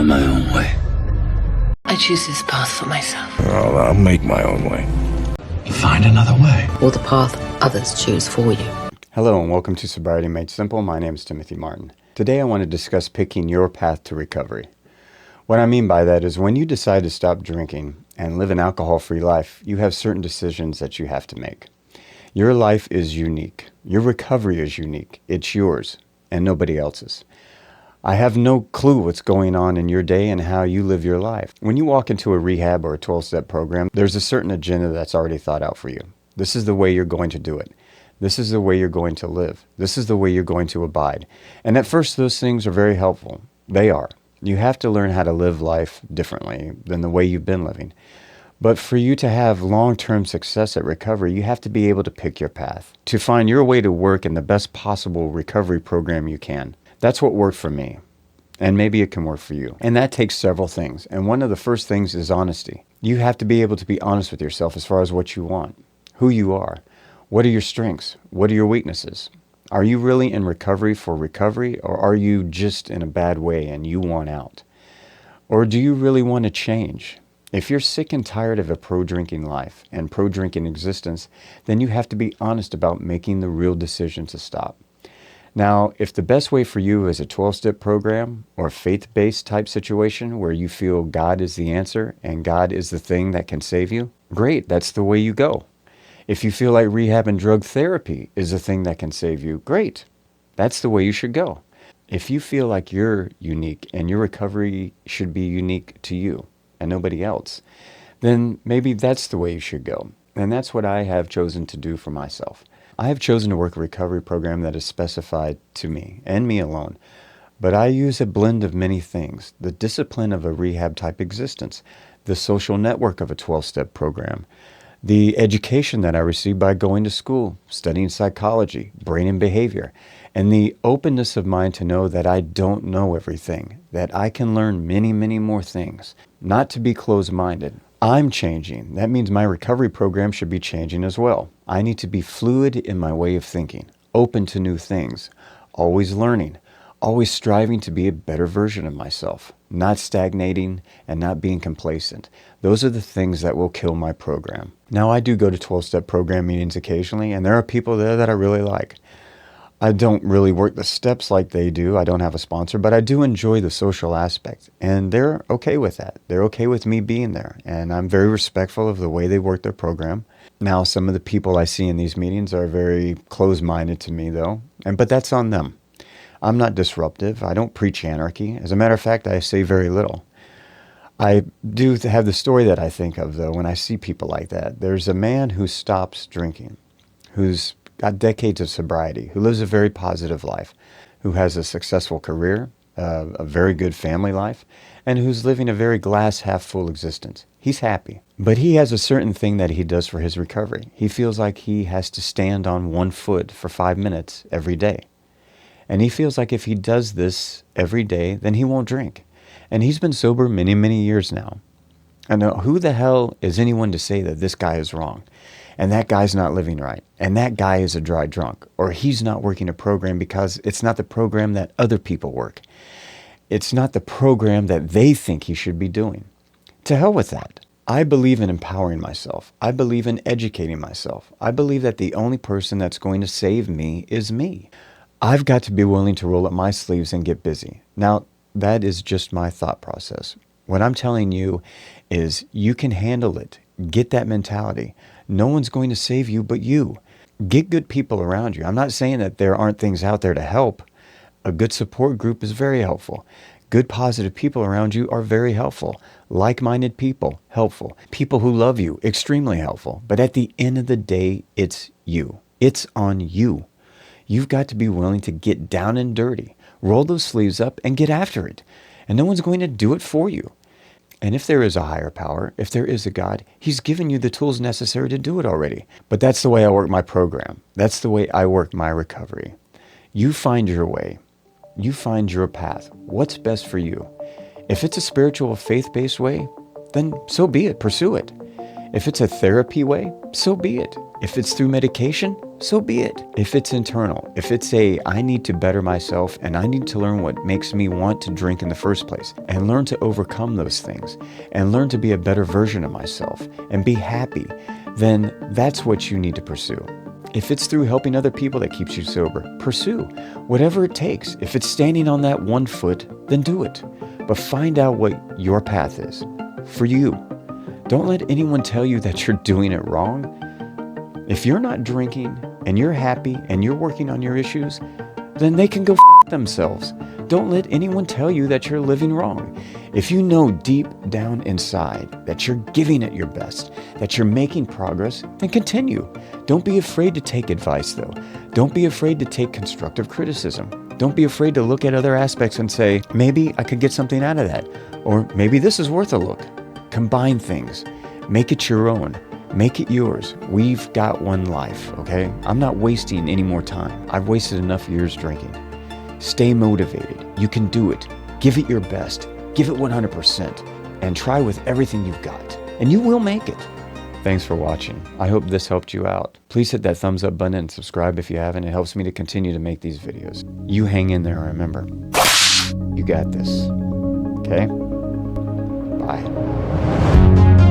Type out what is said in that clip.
find my own way. I choose this path for myself. Well, I'll make my own way. Find another way. Or the path others choose for you. Hello and welcome to Sobriety Made Simple. My name is Timothy Martin. Today I want to discuss picking your path to recovery. What I mean by that is when you decide to stop drinking and live an alcohol-free life, you have certain decisions that you have to make. Your life is unique. Your recovery is unique. It's yours and nobody else's. I have no clue what's going on in your day and how you live your life. When you walk into a rehab or a 12-step program, there's a certain agenda that's already thought out for you. This is the way you're going to do it. This is the way you're going to live. This is the way you're going to abide. And at first, those things are very helpful. They are. You have to learn how to live life differently than the way you've been living. But for you to have long-term success at recovery, you have to be able to pick your path, to find your way to work in the best possible recovery program you can. That's what worked for me. And maybe it can work for you. And that takes several things. And one of the first things is honesty. You have to be able to be honest with yourself as far as what you want, who you are. What are your strengths? What are your weaknesses? Are you really in recovery for recovery, or are you just in a bad way and you want out? Or do you really want to change? If you're sick and tired of a pro-drinking life and pro-drinking existence, then you have to be honest about making the real decision to stop. Now, if the best way for you is a 12-step program or a faith-based type situation where you feel God is the answer and God is the thing that can save you, great, that's the way you go. If you feel like rehab and drug therapy is the thing that can save you, great, that's the way you should go. If you feel like you're unique and your recovery should be unique to you and nobody else, then maybe that's the way you should go. And that's what I have chosen to do for myself. I have chosen to work a recovery program that is specified to me and me alone. But I use a blend of many things: the discipline of a rehab type existence, the social network of a 12-step program, the education that I received by going to school, studying psychology, brain and behavior, and the openness of mind to know that I don't know everything, that I can learn many, many more things, not to be closed-minded. I'm changing. That means my recovery program should be changing as well. I need to be fluid in my way of thinking, open to new things, always learning, always striving to be a better version of myself, not stagnating and not being complacent. Those are the things that will kill my program. Now, I do go to 12-step program meetings occasionally, and there are people there that I really like. I don't really work the steps like they do. I don't have a sponsor, but I do enjoy the social aspect, and they're okay with that. They're okay with me being there, and I'm very respectful of the way they work their program. Now, some of the people I see in these meetings are very closed-minded to me, though, but that's on them. I'm not disruptive. I don't preach anarchy. As a matter of fact, I say very little. I do have the story that I think of, though, when I see people like that. There's a man who stops drinking, who's got decades of sobriety, who lives a very positive life, who has a successful career, a very good family life, and who's living a very glass half full existence. He's happy. But he has a certain thing that he does for his recovery. He feels like he has to stand on one foot for 5 minutes every day. And he feels like if he does this every day, then he won't drink. And he's been sober many, many years now. And who the hell is anyone to say that this guy is wrong? And that guy's not living right, and that guy is a dry drunk, or he's not working a program because it's not the program that other people work. It's not the program that they think he should be doing. To hell with that. I believe in empowering myself. I believe in educating myself. I believe that the only person that's going to save me is me. I've got to be willing to roll up my sleeves and get busy. Now, that is just my thought process. What I'm telling you is you can handle it. Get that mentality. No one's going to save you but you. Get good people around you. I'm not saying that there aren't things out there to help. A good support group is very helpful. Good positive people around you are very helpful. Like-minded people, helpful. People who love you, extremely helpful. But at the end of the day, it's you. It's on you. You've got to be willing to get down and dirty, roll those sleeves up and get after it. And no one's going to do it for you. And if there is a higher power, if there is a God, he's given you the tools necessary to do it already. But that's the way I work my program. That's the way I work my recovery. You find your way. You find your path. What's best for you? If it's a spiritual, faith-based way, then so be it. Pursue it. If it's a therapy way, so be it. If it's through medication, so be it. If it's internal, if it's I need to better myself and I need to learn what makes me want to drink in the first place and learn to overcome those things and learn to be a better version of myself and be happy, then that's what you need to pursue. If it's through helping other people that keeps you sober, pursue whatever it takes. If it's standing on that one foot, then do it. But find out what your path is for you. Don't let anyone tell you that you're doing it wrong. If you're not drinking and you're happy and you're working on your issues, then they can go themselves. Don't let anyone tell you that you're living wrong. If you know deep down inside that you're giving it your best, that you're making progress, then continue. Don't be afraid to take advice, though. Don't be afraid to take constructive criticism. Don't be afraid to look at other aspects and say, maybe I could get something out of that, or maybe this is worth a look. Combine things. Make it your own. Make it yours. We've got one life, okay? I'm not wasting any more time. I've wasted enough years drinking. Stay motivated. You can do it. Give it your best. Give it 100%. And try with everything you've got. And you will make it. Thanks for watching. I hope this helped you out. Please hit that thumbs up button and subscribe if you haven't. It helps me to continue to make these videos. You hang in there, remember. You got this. Okay? Bye.